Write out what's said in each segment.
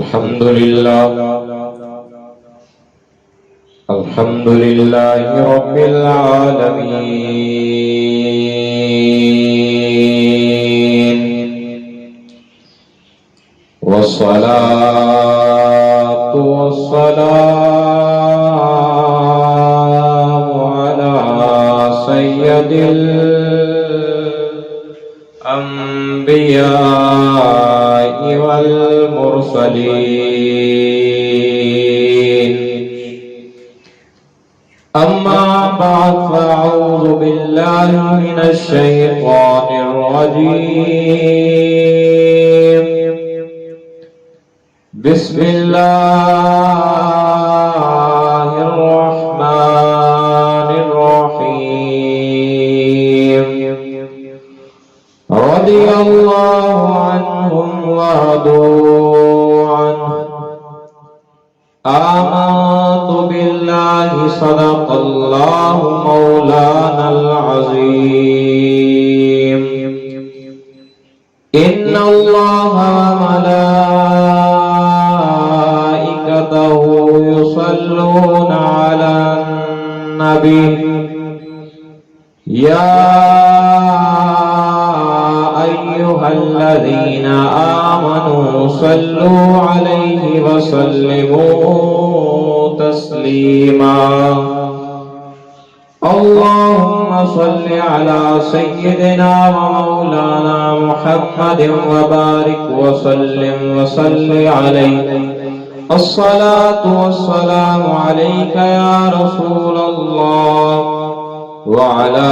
الحمد لله رب العالمين، والصلاة والسلام على سيد الأنبياء والمرسلين. أما بعد، فأعوذ بالله من الشيطان الرجيم. بسم الله الرحمن الرحيم. رضي الله عنهم ورضوا عنه. آمنت بالله صدق الله مولانا العظيم. إن الله وملائكته يصلون على النبي. يا أيها الذين آمنوا صلوا عليه وسلموا تسليما. اللهم صل على سيدنا ومولانا محمد وبارك وسلم وصل عليه. الصلاة والسلام عليك يا رسول الله، وعلى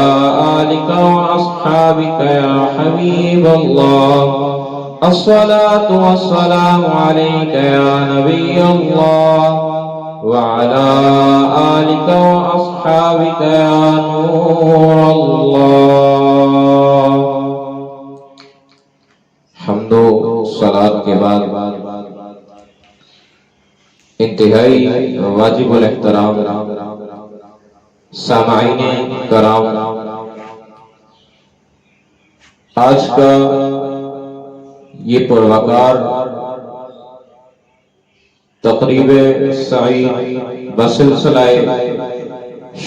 آلك وأصحابك يا حبيب الله. الصلاة والسلام عليك يا نبي الله، وعلى آلك وأصحابك يا نور الله. حمد و صلاة کے بعد انتہائی واجب الاحترام سامعین کرام، آج کا یہ پروقار تقریب سعید بسلسلہ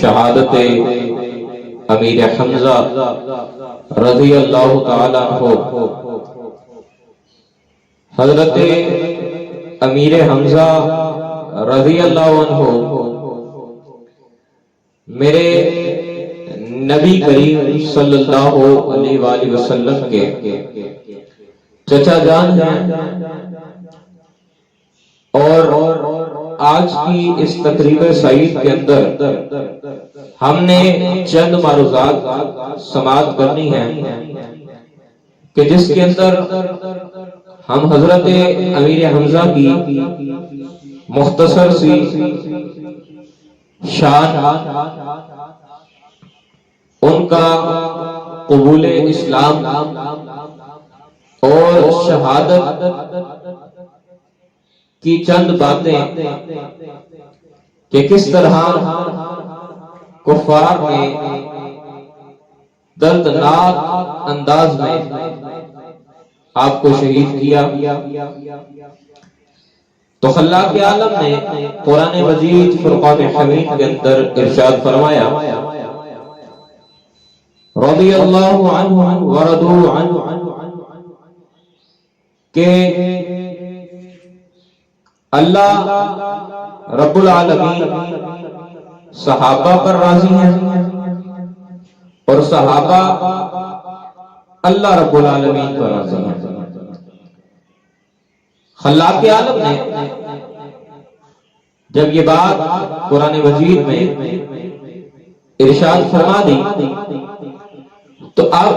شہادت امیر حمزہ رضی اللہ تعالی عنہ، حضرت امیر حمزہ رضی اللہ عنہ میرے نبی کریم صلی اللہ علیہ وآلہ وسلم کے چچا جان ہیں، اور آج کی اس تقریب سعید کے اندر ہم نے چند معروضات سماعت کرنی ہے کہ جس کے اندر ہم حضرت امیر حمزہ کی مختصر سی شان، ان کا قبول اسلام اور شہادت کی چند باتیں کہ کس طرح کفار نے دردناک انداز میں آپ کو شہید کیا، تو خلاق عالم نے قرآن مجید فرقان حمید کے اندر ارشاد فرمایا، رضی اللہ عنہ ورضوا عنہ، کہ اللہ رب العالمین صحابہ پر راضی ہیں اور صحابہ اللہ رب العالمین پر راضی ہیں۔ خلاق عالم نے جب یہ بات قرآن مجید میں ارشاد فرما دی تو آپ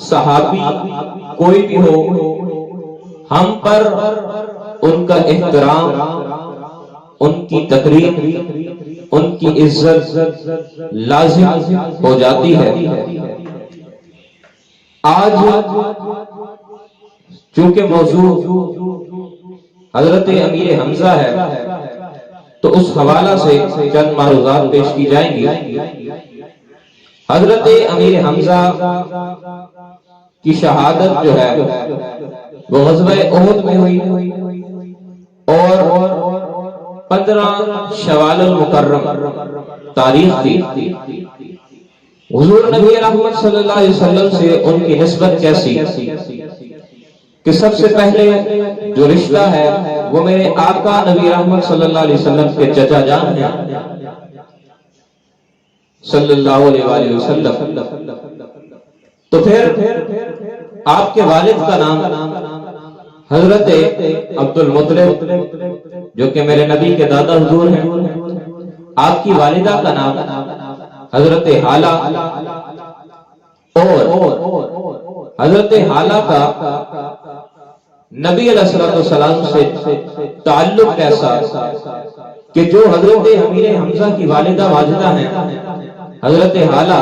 صحابی کوئی بھی ہو، ہم پر ان کا احترام، ان کی تقریب، ان کی عزت لازم ہو جاتی ہے۔ آج چونکہ موضوع حضرت امیر حمزہ ہے تو اس حوالہ سے چند معروضات پیش کی جائیں گی۔ حضرت امیر حمزہ کی شہادت جو ہے وہ غزوہ احد میں ہوئی، اور 15 شوال المکرم تاریخ تھی. حضور نبی رحمت صلی اللہ علیہ وسلم سے ان کی نسبت کیسی کہ سب سے پہلے جو رشتہ ہے وہ میرے آقا نبی رحمت صلی اللہ علیہ وسلم کے چچا جان ہیں صلی اللہ علیہ وآلہ وسلم. تو پھر آپ کے والد کا نام حضرت عبد المطلب جو کہ میرے نبی کے دادا حضور ہیں. آپ کی والدہ کا نام حضرت حالہ، اور حضرت حالہ کا نبی علیہ السلام سے تعلق ایسا کہ جو حضرت امیر حمزہ کی والدہ واجدہ ہیں حضرت حالہ،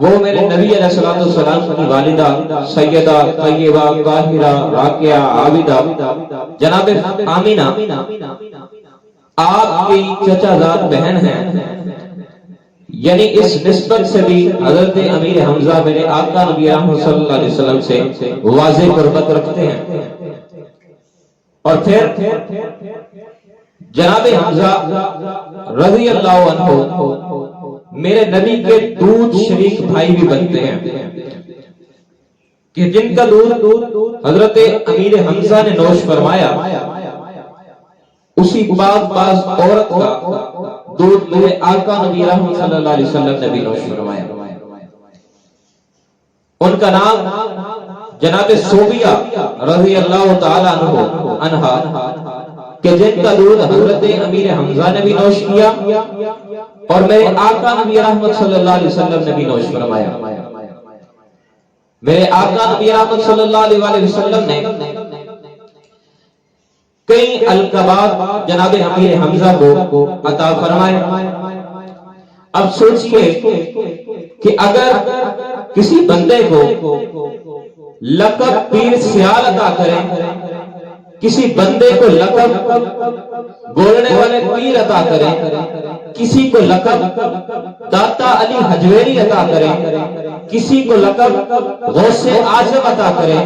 وہ میرے نبی علیہ السلام کی والدہ سیدہ طیبہ طاہرہ راکعہ عابدہ جناب آمینہ آپ کی چچا زاد بہن ہیں. یعنی اس نسبت سے بھی حضرت امیر حمزہ میرے آقا نبی رحمت صلی اللہ علیہ وسلم سے واضح قربت رکھتے ہیں. اور پھر جناب حمزہ رضی اللہ عنہ میرے نبی کے دودھ شریک بھائی بھی بنتے ہیں کہ جن کا دودھ حضرت امیر حمزہ نے نوش فرمایا اسی باز عورت کا دودھ میرے آقا نبی رحمت صلی اللہ علیہ وسلم نے بھی نوش فرمایا. ان کا نام جناب صوبیہ رضی اللہ تعالی عنہا کہ جن کا دودھ حضرت امیر حمزہ نے بھی نوش کیا اور میرے آقا نبی رحمت صلی اللہ علیہ وسلم نے بھی نوش فرمایا. میرے آقا نبی رحمت صلی اللہ علیہ وسلم نے کئی القابات جناب امیر حمزہ کو عطا فرمائے. اب سوچئے کہ اگر کسی بندے کو لقب پیر سیال عطا کریں، کسی بندے کو لقب بولنے والے پیر عطا کریں، کسی کو لقب داتا علی حجویری عطا کریں، کسی کو لقب غوث اعظم عطا کریں،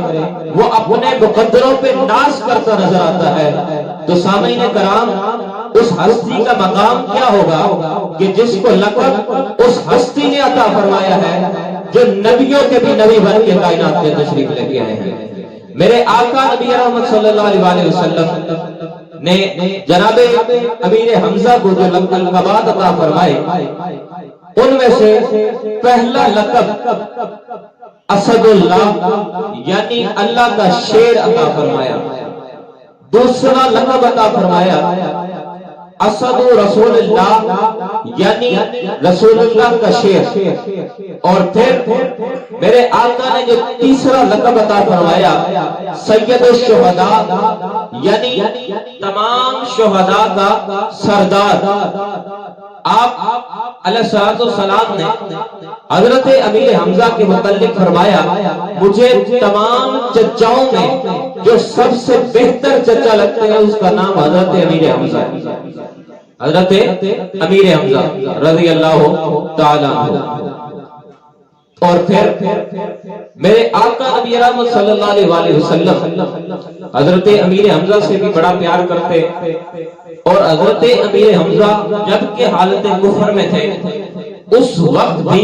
وہ اپنے مقدروں پہ ناز کرتا نظر آتا ہے. تو سامعین کرام اس ہستی کا مقام کیا ہوگا کہ جس کو لقب اس ہستی نے عطا فرمایا ہے جو نبیوں کے بھی نبی بن کے کائنات میں تشریف لے کے آئے ہیں. میرے آقا نبی رحمت صلی اللہ علیہ وسلم نے جناب امیر حمزہ کو جو لقبات عطا فرمائے ان میں سے پہلا لقب اسد اللہ یعنی اللہ کا شیر عطا فرمایا. دوسرا لقب عطا فرمایا اسد رسول اللہ یعنی رسول اللہ کا شیر. اور پھر میرے آقا نے جو تیسرا لقب عطا فرمایا سید الشہداء یعنی تمام شہداء کا سردار. آپ علیہ السلام نے حضرت امیر حمزہ کے متعلق فرمایا مجھے تمام چچاؤں میں جو سب سے بہتر چچا لگتے ہیں اس کا نام حضرت امیر حمزہ حضرت امیر حمزہ رضی اللہ تعالی عنہ. اور پھر میرے آقا نبی رحمت صلی اللہ علیہ وسلم حضرت امیر حمزہ سے بھی بڑا پیار کرتے اور حضرت امیر حمزہ جب کہ حالت کفر میں تھے اس وقت بھی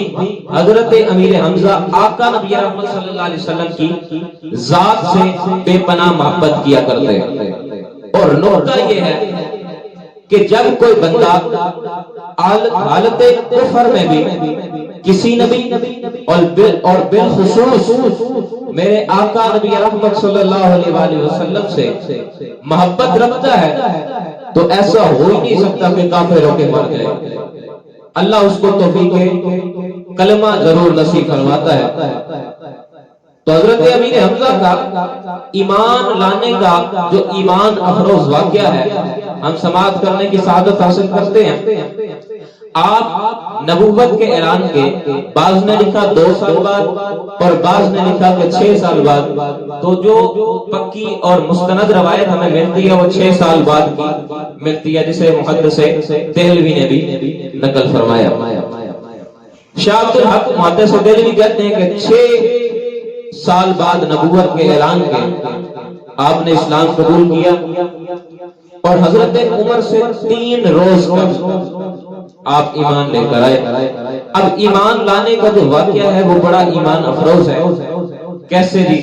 حضرت امیر حمزہ آقا نبی رحمت صلی اللہ علیہ وسلم کی ذات سے بے پناہ محبت کیا کرتے. اور نقطہ یہ ہے کہ جب کوئی بندہ حالت کفر میں بھی کسی نبی اور بالخصوص میرے آقا نبی رحمت صلی اللہ علیہ وسلم سے محبت رکھتا ہے تو ایسا ہو ہی نہیں سکتا کہ کافر ہو کے مر جائے. اللہ اس کو توفیق کلمہ ضرور نصیب فرماتا ہے. تو حضرت امیر حمزہ کا ایمان لانے کا جو ایمان افروز واقعہ ہے ہم سماعت کرنے کی سعادت حاصل کرتے ہیں. آپ نبوت کے اعلان کے بعض نے لکھا 2 سال بعد اور بعض نے لکھا کہ 6 سال بعد. تو جو پکی اور مستند روایت ہمیں ملتی ہے وہ 6 سال بعد کی ملتی ہے جسے محدث دہلوی نے بھی نقل فرمایا. شاہ عبد الحق محدث دہلوی کہتے ہیں کہ 6 سال بعد نبوت کے اعلان کے آپ نے اسلام قبول کیا اور حضرت عمر سے 3 روز تک آپ ایمان لے کر آئے۔ اب ایمان لانے کا جو واقعہ ہے وہ بڑا ایمان افروز ہے۔ کیسے جی؟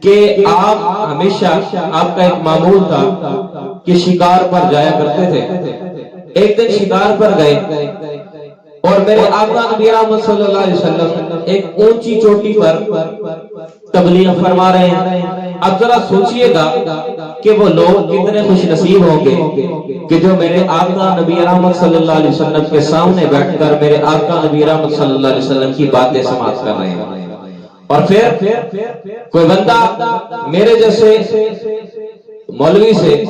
کہ آپ ہمیشہ، آپ کا ایک معمول تھا کہ شکار پر جایا کرتے تھے۔ ایک دن شکار پر گئے اور میرے آقا نبی رحمت صلی اللہ علیہ وسلم ایک اونچی چوٹی پر تبلیغ فرما رہے ہیں۔ اب ذرا سوچئے گا کہ وہ لوگ کتنے خوش نصیب ہوں گے کہ جو میرے آقا نبی رحمت صلی اللہ علیہ وسلم کے سامنے بیٹھ کر میرے آقا نبی رحمت صلی اللہ علیہ وسلم کی باتیں سماعت کر رہے ہیں۔ اور پھر کوئی بندہ میرے جیسے مولوی سے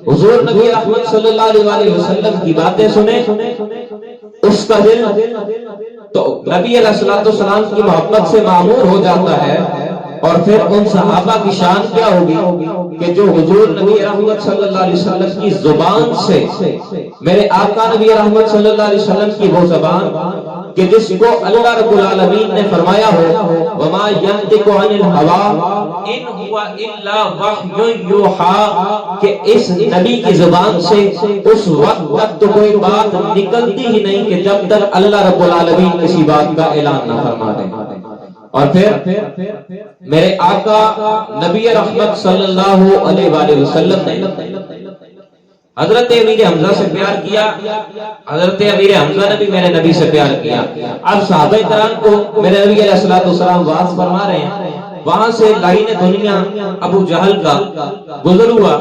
حضور نبی رحمت صلی اللہ علیہ وسلم کی باتیں سنے، اس کا دل تو نبی علیہ الصلوۃ والسلام کی محبت سے معمور ہو جاتا ہے۔ اور پھر ان صحابہ کی شان کیا ہوگی کہ جو حضور نبی رحمت صلی اللہ علیہ وسلم کی زبان سے، میرے آقا نبی رحمت صلی اللہ علیہ وسلم کی وہ زبان کہ جس کو اللہ رب العالمین نے فرمایا ہو وما ينطق عن الهوى ان هو الا وحی یوحی، کہ اس نبی کی زبان سے اس وقت تک تو کوئی بات نکلتی ہی نہیں کہ جب تک اللہ رب العالمین کسی بات کا اعلان نہ فرما دے۔ اور پھر میرے آقا نبی رحمت صلی اللہ علیہ وآلہ وسلم نے حضرت امیر حمزہ سے پیار کیا۔ حضرت امیر حمزہ نے بھی میرے نبی سے پیار کیا۔ اب صحابہ کرام کو میرے نبی علیہ الصلوۃ والسلام واعظ فرما رہے ہیں، وہاں سے لائن دنیا ابو جہل کا گزر ہوا،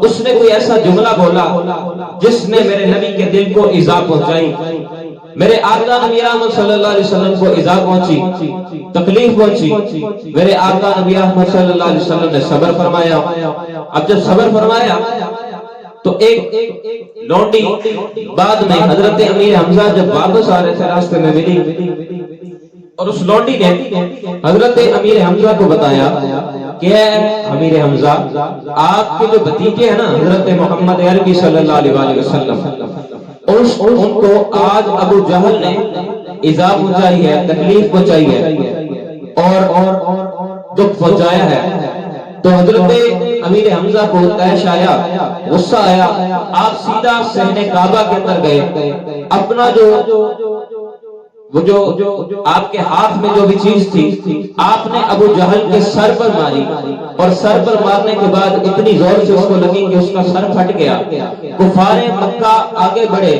اس نے کوئی ایسا جملہ بولا جس نے میرے نبی کے دل کو ایذا پہنچائی۔ میرے آقا نبی رحمت صلی اللہ علیہ وسلم کو ایذا پہنچی، تکلیف پہنچی۔ میرے آقا نبی رحمت صلی اللہ علیہ وسلم نے صبر فرمایا۔ اب جب صبر فرمایا تو ایک لونڈی بعد میں حضرت امیر حمزہ جب واپس آ رہے تھے راستے میں ملی، اور اس لونڈی نے حضرت امیر حمزہ کو بتایا کہ امیر حمزہ آپ کے جو بھتیجے ہیں نا حضرت محمد عربی صلی اللہ علیہ وسلم، ان کو آج ابو جہل نے ایذا پہنچائی ہے، تکلیف پہنچائی ہے اور دکھ پہنچایا ہے۔ تو حضرت امیر حمزہ کو طیش آیا، غصہ آیا، آپ سیدھا صحن کعبہ کے اندر گئے، اپنا جو آپ کے ہاتھ میں جو بھی چیز تھی آپ نے ابو جہل کے سر پر ماری، اور سر پر مارنے کے بعد اتنی زور سے اس کو لگی کہ اس کا سر پھٹ گیا۔ کفار مکہ آگے بڑھے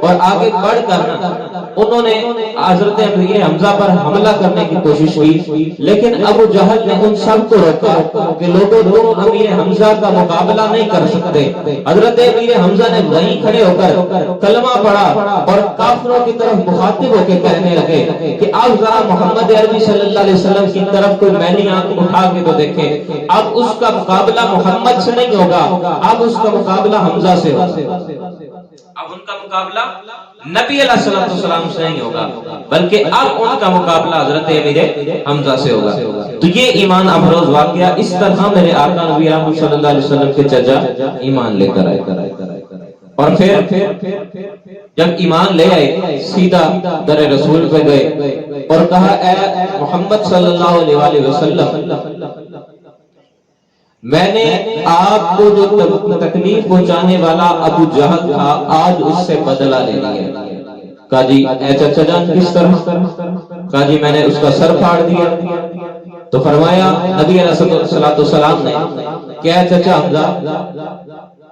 اور آگے بڑھ کر انہوں نے حضرت امیر حمزہ پر حملہ کرنے کی کوشش کی، لیکن ابو جہل نے ان سب کو روکا کہ لوگوں تم امیر حمزہ کا مقابلہ نہیں کر سکتے۔ حضرت امیر حمزہ نے وہیں کھڑے ہو کر کلمہ پڑھا اور کافروں کی طرف مخاطب ہو کے کہنے لگے کہ اب ذرا محمد عربی صلی اللہ علیہ وسلم کی طرف کوئی میلی آنکھ اٹھا کے تو دیکھے، اب اس کا مقابلہ محمد سے نہیں ہوگا، اب اس کا مقابلہ حمزہ سے ہوگا۔ اب ان کا مقابلہ نبی علیہ السلام سے نہیں ہوگا، بلکہ اب ان کا مقابلہ حضرت امیر حمزہ سے ہوگا۔ تو یہ ایمان افروز واقعہ اس طرح میرے آقا نبی رحمت صلی اللہ علیہ وسلم کے چچا ایمان لے کر آئے۔ اور پھر جب ایمان لے آئے سیدھا در رسول پہ گئے اور کہا اے محمد صلی اللہ علیہ وسلم، میں نے آپ کو جو تکلیف پہنچانے والا ابو جہل تھا آج اس سے بدلہ لے لیا۔ کہا جی اے چچا جان کس طرح؟ کہا جی میں نے اس کا سر پھاڑ دیا۔ تو فرمایا نبی علیہ الصلوۃ والسلام نے کہ اے چچا حمزہ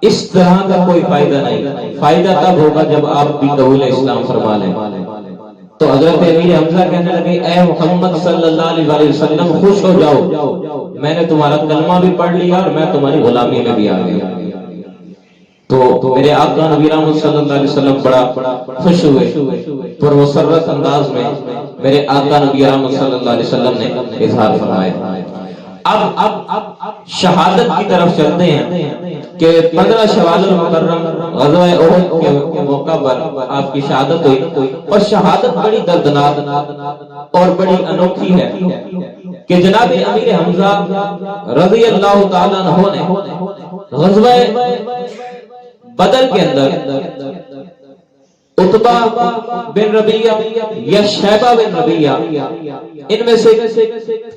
اس طرح کا کوئی فائدہ نہیں، فائدہ تب ہوگا جب آپ بھی قبول اسلام فرما لیں۔ تو حضرت امیر حمزہ کہنے لگے اے محمد صلی اللہ علیہ وسلم خوش ہو جاؤ، میں نے تمہارا کلمہ بھی پڑھ لیا اور میں تمہاری غلامی میں بھی آ گیا۔ تو میرے آقا نبی رحمت صلی اللہ علیہ وسلم بڑا خوش ہوئے، پر مسرت انداز میں میرے آقا نبی رحمت صلی اللہ علیہ وسلم نے اظہار فرمایا۔ اب شہادت کی طرف چلتے ہیں کہ 15 شوال المکرم غزوہ احد کے موقع پر آپ کی شہادت ہوئی، اور شہادت بڑی دردناک اور بڑی انوکھی ہے کہ جناب امیر حمزہ رضی اللہ تعالیٰ عنہ نے غزوہ بدر کے اندر عتبہ بن ربیعہ یا شیبہ بن ربیعہ ان میں سے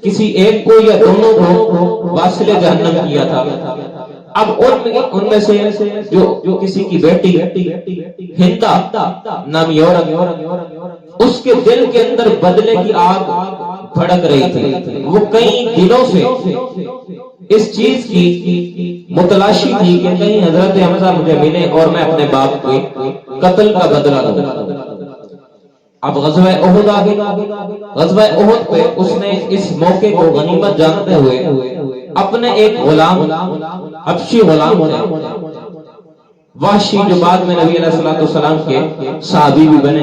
کسی ایک کو یا دونوں کو واصل جہنم کیا تھا۔ اب ان میں سے جو کسی کی بیٹی ہندا نام یورک، اس کے دل کے اندر بدلے کی آگ بھڑک رہی تھی. وہ کئی دنوں سے اس چیز کی متلاشی تھی کہ کہیں حضرت حمزہ مجھے ملے اور میں اپنے باپ کے قتل کا بدلہ لوں. اب غزوہ احد آ گیا. غزوہ احد پہ اس نے اس موقع کو غنیمت جانتے ہوئے اپنے ایک غلام، حبشی غلام تھے وحشی، جو بعد میں نبی علیہ السلام کے صحابی بھی بنے،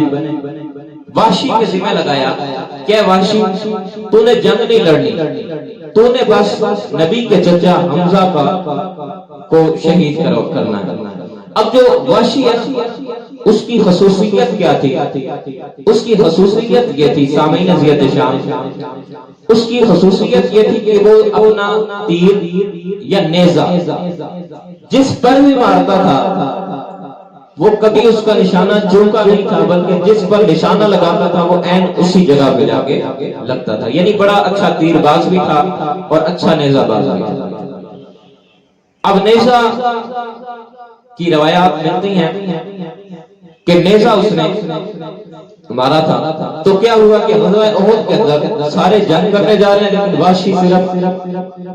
وحشی کے ذمہ لگایا کہ وحشی تو نے جنگ نہیں لڑنی، تو نے بس نبی کے چچا حمزہ کو شہید کرنا ہے. اب جو وحشی ہے اس کی خصوصیت کیا تھی؟ اس کی خصوصیت یہ تھی، سامعین اذیت شام، اس کی خصوصیت یہ تھی کہ وہ اپنا تیر یا نیزہ جس پر بھی مارتا تھا وہ کبھی اس کا نشانہ چوکا نہیں تھا، بلکہ جس پر نشانہ لگاتا تھا وہ عین اسی جگہ پہ جا کے لگتا تھا. یعنی بڑا اچھا تیر باز بھی تھا اور اچھا نیزہ باز بھی تھا. اب نیزہ کی روایات ملتی ہیں کہ نیزہ اس نے مارا تھا تو کیا ہوا کہ غزوہ احد کے اندر سارے جنگ کرنے جا رہے ہیں، لیکن وحشی صرف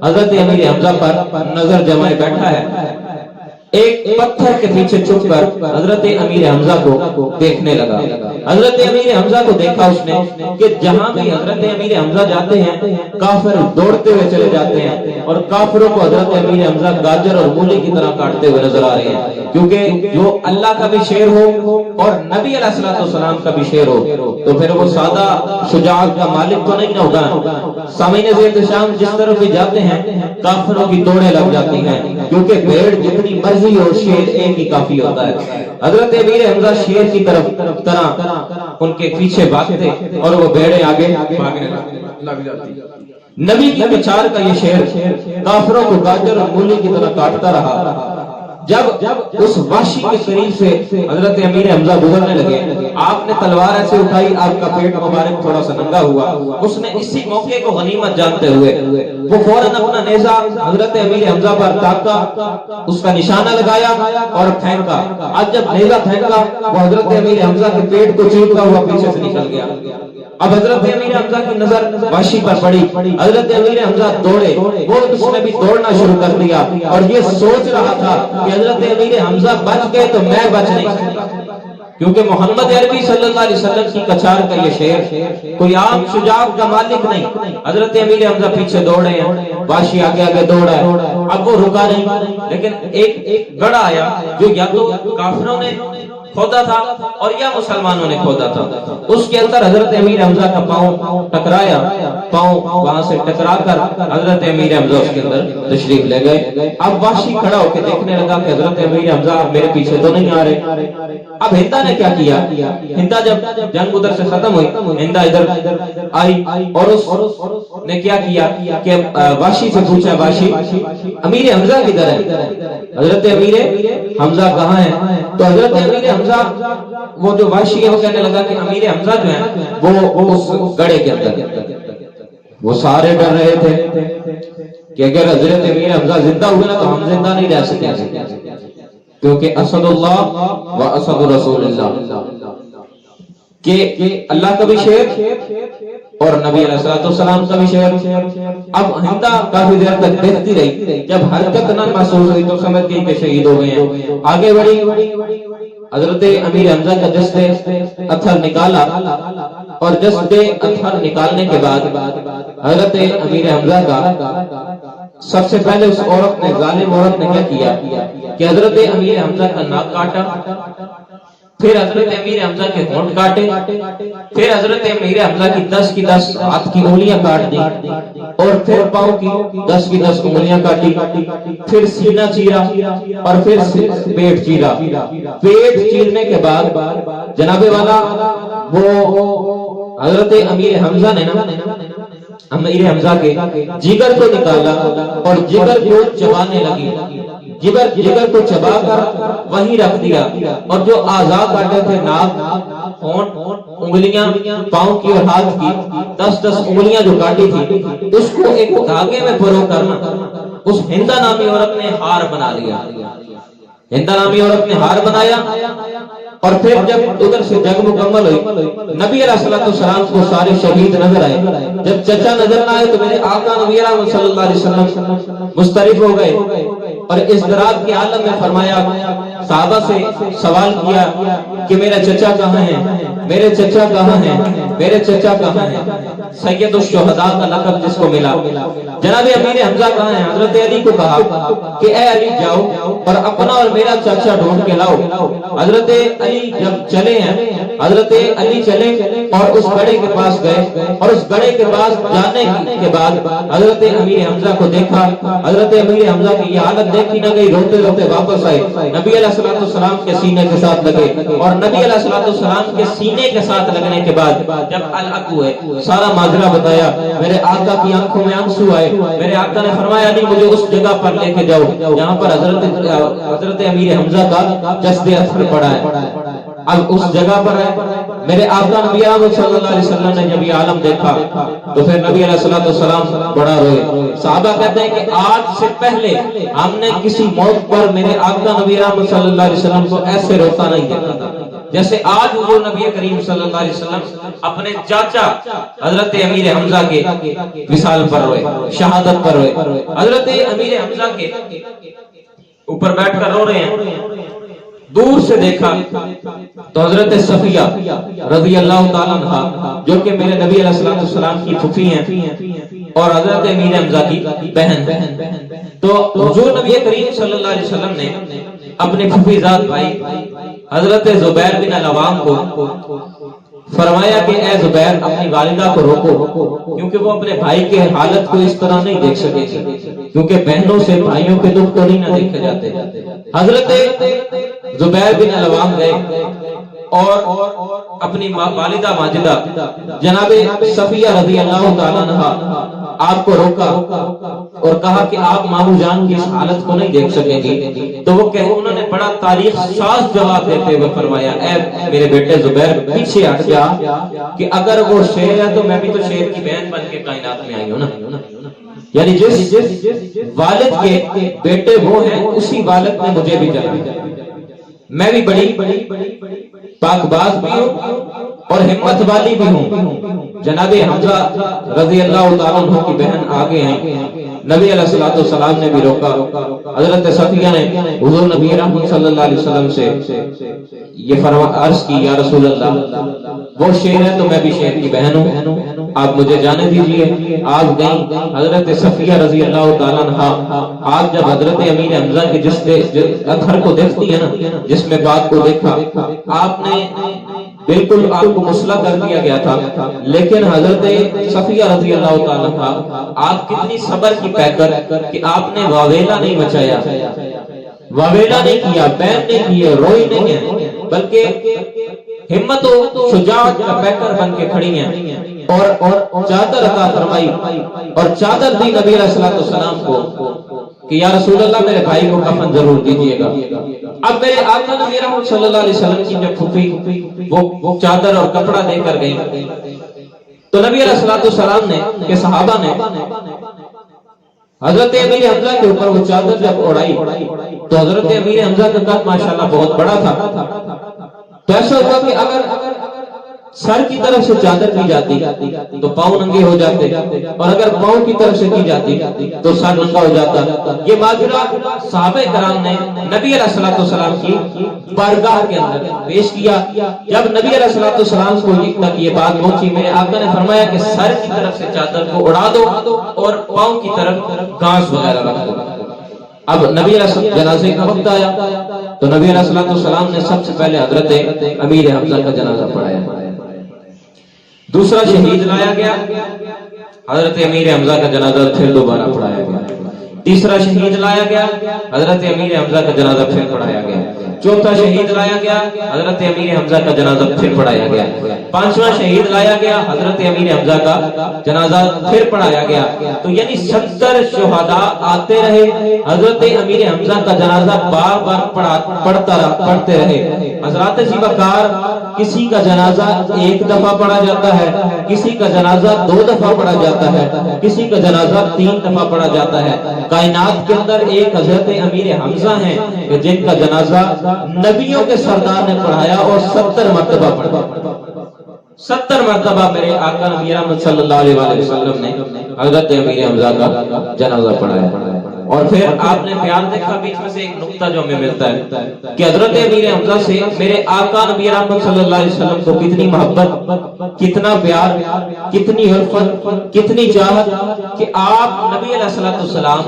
حضرت امیر حمزہ پر نظر جمائے بیٹھا ہے. ایک پتھر کے پیچھے چھپ کر حضرت امیر حمزہ کو دیکھنے لگا. حضرت امیر حمزہ کو دیکھا اس نے کہ جہاں بھی حضرت امیر حمزہ جاتے ہیں کافر دوڑتے ہوئے چلے جاتے ہیں، اور کافروں کو حضرت امیر حمزہ گاجر اور مولی کی طرح کاٹتے ہوئے نظر آ رہے ہیں. کیونکہ جو اللہ کا بھی شیر ہو اور نبی علیہ السلام کا بھی شیر ہو تو پھر وہ سادہ شجاعت کا مالک تو نہیں ہوگا. سامعین اذیت شام جس طرف بھی جاتے ہیں کافروں کی دوڑیں لگ جاتی ہیں، کیونکہ بھیڑ جتنی مرضی اور شیر ایک ہی کافی ہوتا ہے. حضرت امیر حمزہ شیر کی طرح ان کے پیچھے بھاگتے اور وہ بھیڑیں آگے بھاگنے لگ جاتی. نبی کی بچار کا یہ شیر کافروں کو گاجر اور مولی کی طرح کاٹتا رہا. جب اس وحشی کے قریب سے حضرت امیر حمزہ گزرنے لگے، آپ نے تلوار ایسے اٹھائی، آپ کا پیٹ مبارک تھوڑا سا ننگا ہوا. اس نے اسی موقع کو غنیمت جانتے ہوئے وہ فوراً اپنا نیزہ حضرت امیر حمزہ پر تاکا، اس کا نشانہ لگایا اور پھینکا. اب جب نیزہ پھینکا وہ حضرت امیر حمزہ کے پیٹ کو چیرتا ہوا پیچھے سے نکل گیا. اب حضرت امیر حمزہ کی نظر وحشی پر پڑی. حضرت امیر حمزہ دوڑے، وہ اس نے بھی دوڑنا شروع کر دیا اور یہ سوچ رہا تھا کہ حضرت امیر حمزہ بچ گئے تو میں بچ نہیں سکتا، کیونکہ محمد عربی صلی اللہ علیہ وسلم کی کچار کا یہ شیر کوئی عام شجاعت کا مالک نہیں. حضرت امیر حمزہ پیچھے دوڑے ہیں، وحشی آگے آگے دوڑا ہے. اب وہ رکا نہیں، لیکن ایک گڑھ آیا جو یا تو کافروں نے کھودا تھا اور یا مسلمانوں نے کھودا تھا. اس کے اندر حضرت امیر حمزہ کا پاؤں ٹکرایا، پاؤں وہاں سے ٹکرا کر حضرت امیر حمزہ اس کے اندر تشریف لے گئے. اب وحشی کھڑا ہو کے دیکھنے لگا کہ حضرت امیر حمزہ میرے پیچھے تو نہیں آ رہے. اب ہندا نے کیا کیا؟ ہندا جب جنگ ادھر سے ختم ہوئی، ہندا ادھر آئی اور اس نے کیا کیا کہ وحشی سے پوچھا، وحشی امیر حمزہ کدھر ہے؟ حضرت امیر حمزہ کہاں ہے؟ تو حضرت امیر حمزہ وہ جو وحشی ہے وہ کہنے لگا کہ امیر حمزہ جو ہے وہ اس گڑھے کے اندر. وہ سارے ڈر رہے تھے کہ اگر حضرت امیر حمزہ زندہ ہوئے نا تو ہم زندہ نہیں رہ سکتے، کیونکہ اسد اللہ و اسد رسول اللہ، کہ اللہ کا بھی شیر اور نبی علیہ السلام کا بھی شیر. اب ہندا کافی دیر تک دیکھتی رہی، جب حرکت نہ محسوس ہوئی تو سمجھ گئی کہ شہید ہو گئے ہیں. آگے بڑھی، حضرت امیر حمزہ کا جسد اتھر نکالا اور جسد اتھر نکالنے کے بعد حضرت امیر حمزہ کا سب سے پہلے اس عورت نے، ظالم عورت نے کیا کہ حضرت امیر حمزہ کا ناک کاٹا، پھر حضرت امیر حمزہ کے ہونٹ کاٹے، پھر حضرت امیر حمزہ کی 10 کی 10 ہاتھ کی انگلیاں کاٹ دی، اور پھر پاؤں کی 10 کی 10 انگلیاں کاٹی، پھر سینہ چیرا اور پھر پیٹ چیرا. پیٹ چیرنے کے بعد جناب والا وہ حضرت امیر حمزہ نے امیر حمزہ کے جگر کو نکالا اور جگر کو چبانے لگی. جگر کو چبا کر وہیں رکھ دیا اور جو اعضاء کاٹے تھے، ناک، ہونٹ، انگلیاں پاؤں کی اور ہاتھ کی 10 انگلیاں جو کاٹی تھی اس کو ایک دھاگے میں پرو کرنا اس ہندا نامی عورت نے ہار بنا لیا، ہندا نامی عورت نے ہار بنایا، اور پھر جب ادھر سے جنگ مکمل ہوئی، نبی علیہ الصلوۃ والسلام کو سارے شہید نظر آئے، جب چچا نظر نہ آئے تو میرے آقا نبی اکرم صلی اللہ علیہ وسلم مضطرب ہو گئے اور اضطراب کے عالم میں فرمایا، صحابہ سے سوال کیا کہ میرا چچا کہاں ہے، میرے چچا کہاں ہے، میرے چچا کہاں ہے؟ سید الشہداء کا لقب جس کو ملا، جناب امیر حمزہ کہاں ہے؟ حضرت علی کو کہا کہ اے علی جاؤ اور اپنا اور میرا چچا ڈھونڈ کے لاؤ۔ حضرت علی جب چلے ہیں، حضرت علی چلے اور اس گڑھے کے پاس گئے، اور اس گڑھے کے پاس جانے کے بعد حضرت امیر حمزہ کو دیکھا، حضرت امیر حمزہ کی یہ حالت دیکھی نہ گئی، روتے روتے واپس آئے، نبی علیہ الصلوۃ والسلام کے سینے کے ساتھ لگے، اور نبی علیہ الصلوۃ والسلام کے سینے کے ساتھ لگنے کے بعد جب الحق ہوئے، سارا ماجرا بتایا، میرے آقا کی آنکھوں میں آنسو آئے، میرے آقا نے فرمایا علی مجھے اس جگہ پر لے کے جاؤ جہاں پر حضرت امیر حمزہ کا جسد اثر پڑا ہے۔ اب اس جگہ پر ہے، میرے آقا نبی اکرم صلی اللہ علیہ وسلم نے جب یہ عالم دیکھا تو پھر نبی علیہ الصلوۃ والسلام بڑا روئے۔ صحابہ کہتے ہیں کہ آج سے پہلے ہم نے کسی موت پر میرے آقا نبی اکرم صلی اللہ علیہ وسلم کو ایسے روتا نہیں دیکھا تھا جیسے آج حضور نبی کریم صلی اللہ علیہ وسلم اپنے چاچا حضرت امیر حمزہ کے وصال پر روئے، شہادت پر روئے۔ حضرت امیر حمزہ کے اوپر بیٹھ کر رو رہے ہیں، دور سے دیکھا تو حضرت صفیہ رضی اللہ تعالیٰ عنہا جو کہ میرے نبی علیہ الصلوۃ والسلام کی پھوپھی ہیں اور حضرت امیر حمزہ کی بہن، تو حضور نبی کریم صلی اللہ علیہ وسلم نے اپنے پھوپھی زاد بھائی حضرت زبیر بن العوام کو فرمایا کہ اے زبیر اپنی والدہ کو روکو، کیونکہ وہ اپنے بھائی کے حالت کو اس طرح نہیں دیکھ سکے گی، کیونکہ بہنوں سے بھائیوں کے دکھ کو نہیں نہ دیکھے جاتے۔ حضرت زبیر بن العوام گئے اور اپنی والدہ ماجدہ جناب صفیہ رضی اللہ تعالیٰ عنہا آپ کو روکا اور کہا کہ آپ مامو جان کی اس حالت کو نہیں دیکھ سکیں گی، تو وہ انہوں نے بڑا تاریخ ساز جواب دیتے ہوئے فرمایا اے میرے بیٹے زبیر پیچھے ہٹ جا، کہ اگر وہ شیر ہے تو میں بھی تو شیر کی بہن بن کے کائنات میں آئی ہوں نا، یعنی جس والد کے بیٹے وہ ہیں اسی والد نے مجھے بھی جانا، میں بھی بڑی پاک باز بھی ہوں اور ہمت والی بھی ہوں۔ جناب حمزہ رضی اللہ تعالیٰ عنہ کی بہن آگے ہیں، نبی علیہ الصلوۃ والسلام نے بھی روکا۔ حضرت صفیہ نے حضور نبی رحمت صلی اللہ علیہ وسلم سے یہ عرض کی یا رسول اللہ وہ شیر ہے تو میں بھی شیر کی بہن ہوں، آپ مجھے جانے دیجئے۔ آپ گئیں حضرت صفیہ رضی اللہ تعالیٰ عنہ، آپ جب حضرت امیر حمزہ کے جس اثر کو دیکھتی ہے نا، جس میں بات کو دیکھا، آپ نے بالکل آپ کو مسلح کر دیا گیا تھا، لیکن حضرت صفیہ رضی اللہ تعالیٰ عنہ آپ کتنی صبر کی پیکر کہ آپ نے واویلا نہیں مچایا، واویلا نہیں کیا، بین نہیں کیے، روئی نہیں ہے، بلکہ ہمت و شجاعت کا پیکر بن کے کھڑی ہیں اور چادر عطا فرمائی، اور چادر دی نبی علیہ الصلوۃ والسلام کو کہ یا رسول اللہ میرے بھائی کو کفن ضرور دیجیے گا۔ اب میرے آقا نبی رحمت صلی اللہ علیہ وسلم کی جب پھوپھی وہ چادر اور کپڑا دے کر گئی تو نبی علیہ الصلوۃ والسلام نے کہ صحابہ نے حضرت امیر حمزہ کے اوپر وہ چادر جب اڑائی تو حضرت امیر حمزہ کا قد ماشاءاللہ بہت بڑا تھا، تو ایسا ہوتا کہ اگر سر کی طرف سے چادر کی جاتی تو پاؤں ننگے ہو جاتے، اور اگر پاؤں کی طرف سے کی جاتی تو سر ننگا ہو جاتا۔ یہ ماجرا صحابہ کرام نے نبی علیہ الصلوۃ والسلام کی بارگاہ کے اندر پیش کیا۔ جب نبی علیہ الصلوۃ والسلام کو یہ بات پہنچی، میرے آقا نے فرمایا کہ سر کی طرف سے چادر کو اڑا دو اور پاؤں کی طرف گھاس وغیرہ رکھ دو۔ اب نبی علیہ جنازے کا وقت آیا تو نبی علیہ الصلوۃ والسلام نے سب سے پہلے حضرت امیر حمزہ کا جنازہ پڑھایا، دوسرا شہید لایا گیا، حضرت امیر حمزہ کا جنازہ پھر دوبارہ پڑھایا گیا، تیسرا شہید لایا گیا، حضرت امیر حمزہ کا جنازہ پھر پڑھایا گیا، چوتھا شہید لایا گیا، حضرت امیر حمزہ کا جنازہ پھر پڑھایا گیا، 5واں شہید لایا گیا، حضرت امیر حمزہ کا جنازہ پھر پڑھایا گیا، تو یعنی 70 شہداء آتے رہے، حضرت امیر حمزہ کا جنازہ بار بار پڑھتے رہے۔ حضرات جی وقار کسی کا جنازہ ایک دفعہ پڑھا جاتا ہے، کسی کا جنازہ 2 دفعہ پڑھا جاتا ہے، کسی کا جنازہ 3 دفعہ پڑھا جاتا ہے۔ کائنات کے اندر ایک حضرت امیر حمزہ ہیں کہ جن کا جنازہ نبیوں کے سردار نے پڑھایا اور 70 مرتبہ پڑھا، 70 مرتبہ میرے آقا نبی رحمت صلی اللہ علیہ وآلہ وسلم نے حضرت امیر حمزہ کا جنازہ پڑھایا۔ اور پھر آپ نے پیار دیکھا، بیچ میں سے ایک نقطہ جو ہمیں ملتا ہے کہ حضرت امیر حمزہ سے میرے آقا نبی رحمت صلی اللہ علیہ وسلم کو کتنی محبت، کتنا پیار، کتنی عرفت، کتنی چاہت کہ آپ نبی علیہ الصلوۃ والسلام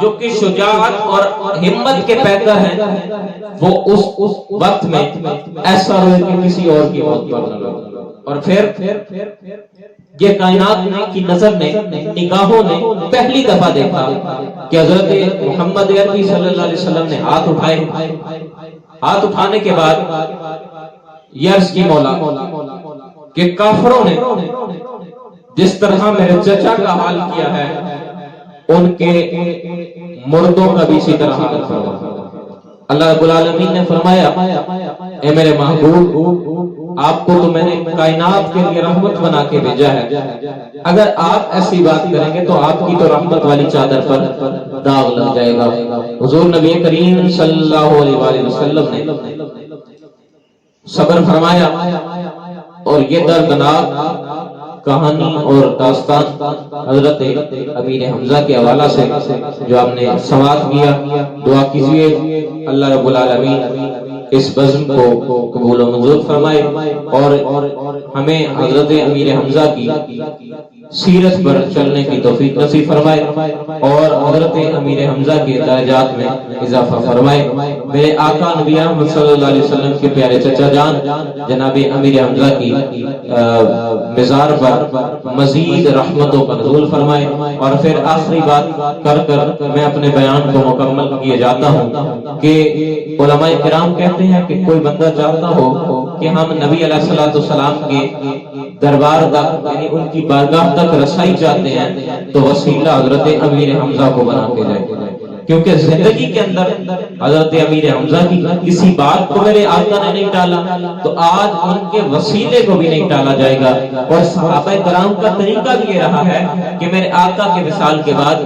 جو کہ شجاعت اور ہمت کے پیکر ہیں، وہ اس وقت میں ایسا ہوئے کہ کسی اور کی موت پر نہ لگے۔ اور پھر یہ کائنات کی نظر نے، نگاہوں نے پہلی دفعہ دیکھا کہ حضرت محمد عربی صلی اللہ علیہ وسلم نے ہاتھ اٹھائے، ہاتھ اٹھانے کے بعد یرز کی مولا کہ کافروں نے جس طرح میرے چچا کا حال کیا ہے ان کے مردوں کا بھی اسی طرح حال فرما۔ اللہ رب العالمین نے فرمایا اے میرے محبوب، آپ کو تو میں نے کائنات کے لیے رحمت بنا کے بھیجا ہے، اگر آپ ایسی بات کریں گے تو آپ کی تو رحمت والی چادر پر داغ لگ جائے گا۔ حضور نبی کریم صلی اللہ علیہ وآلہ وسلم نے صبر فرمایا، اور یہ دردناک کہانی اور داستان حضرت امیر حمزہ کے حوالہ سے جو ہم نے سماعت کیا، دعا کیجئے اللہ رب العالمین اس بزم کو قبول و منظور فرمائے اور ہمیں حضرت امیر حمزہ کی سیرت پر چلنے کی توفیق نصیب فرمائے اور حضرت امیر حمزہ کے درجات میں اضافہ فرمائے۔ میرے آقا نبی محمد صلی اللہ علیہ وسلم کے پیارے چچا جان جناب امیر حمزہ کی مزار پر مزید رحمتوں کا نزول فرمائے۔ اور پھر آخری بات کر میں اپنے بیان کو مکمل کیے جاتا ہوں کہ علماء کرام کہتے ہیں کہ کوئی بندہ چاہتا ہو کہ ہم نبی علیہ الصلوۃ والسلام کے دربار تک یعنی ان کی بارگاہ تک رسائی چاہتے ہیں تو وسیلہ حضرت امیر حمزہ کو بنا کے جائے، کیونکہ زندگی کے اندر حضرت امیر حمزہ کی کسی بات کو میرے آقا نے نہیں ٹالا تو آج ان کے وسیلے کو بھی نہیں ٹالا جائے گا۔ اور صحابہ کرام کا طریقہ بھی یہ رہا ہے کہ میرے آقا کے وصال کے بعد،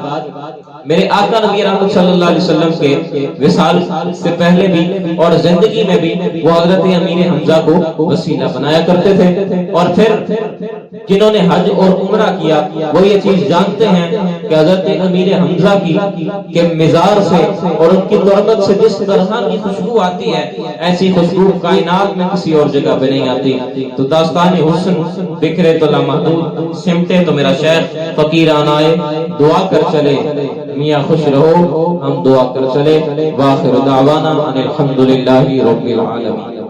میرے آقا نبی رحمت صلی اللہ علیہ وسلم کے وصال سے پہلے بھی اور زندگی میں بھی وہ حضرت امیر حمزہ کو وسیلہ بنایا کرتے تھے۔ اور پھر جنہوں نے حج اور عمرہ کیا وہ یہ چیز جانتے ہیں کہ حضرت امیر حمزہ کے مزار سے اور ان کی تربت سے جس طرح کی خوشبو آتی ہے ایسی خوشبو کائنات میں کسی اور جگہ پہ نہیں آتی۔ تو داستان حسن بکھرے تو لامحدود، سمٹے تو میرا شیخ فقیران آئے، دعا کر چلے میاں خوش رہو، ہم دعا کر چلے۔ واخر دعوانا ان الحمدللہ رب العالمین۔